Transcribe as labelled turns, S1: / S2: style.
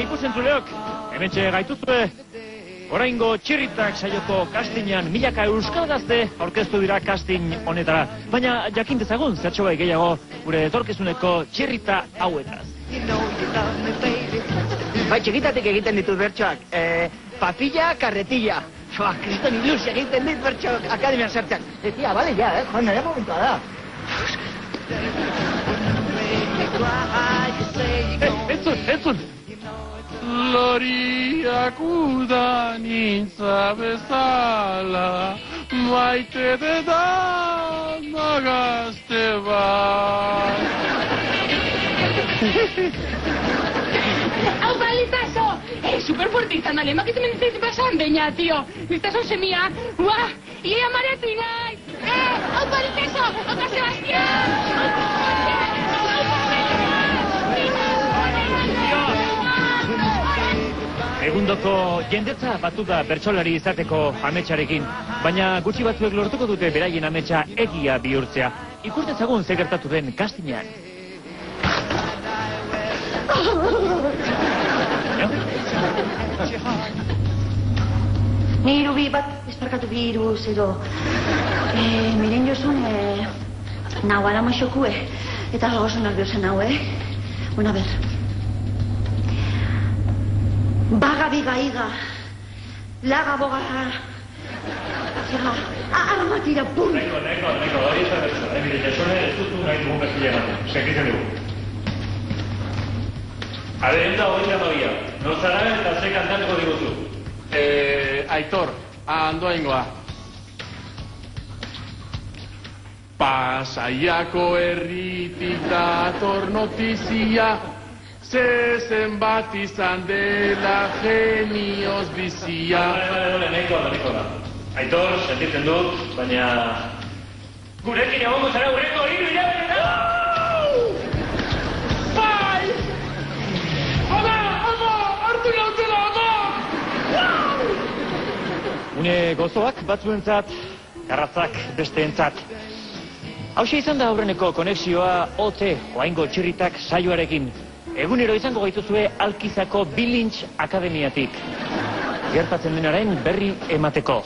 S1: Ikusen-zuleok, hementxe gaituzue, oraingo txirritak saioko castingan milaka euskal gazte aurkeztu dira casting honetara. Baina jakin dezagun, zertxo bai gehiago, gure etorkizuneko txirrita hauetaz.
S2: Bai, txikitatik egiten ditut bertsoak, papilla, karretilla. Kriston ilus egiten dit bertsoak akademian sartzeak. Tia, bale, ja, joan, nire momentua da.
S1: Entzun!
S3: Loriak udanintza bezala, maite dedan agazte bat.
S4: Hau balizazo! Super fuerte izan dale, makit mentzit basan beina, tio. Listazo semia, uah, ia maretu inai. Hau balizazo, oka Sebastián!
S1: Egundoko jendetza batu da bertsolari izateko ametsarekin, baina gutxi batzuek lortuko dute beraien ametsa egia bihurtzea. Ikus dezagun ze gertatu den castingan.
S5: Niru bi bat, esparkatu bi iru zero. Miren jozun, nau alamo xokue, eta oso nerviosa nau, Bueno, a ver. Baga biga iga, laga boga, ziga, armatira, pum!
S1: Neko, hori ez da bertsoa, mire, jesone ez dutu nahi dugu perfila ematen, sekitzen dugu. Adenda hori amabia, non zara eta ze kantatuko diguzu.
S3: Aitor, andoaingoa. Pasaiako herritik dator notizia, zezen bat izan dela genioz bizia.
S1: Bale, nahiko da. Aitor, sentitzen dut, baina... Gurekin egongo zara urreko hiru hilabetetan!
S3: Bai! Ama! Hartu nautela, ama!
S1: Une gozoak batzuentzat, garratzak besteentzat. Hauxe izan da aurreneko konexioa OT, Oraingo Txirritak saioarekin. Egunero izango gaituzue Alkizako Bilintz Akademiatik. Gertatzen denaren berri emateko.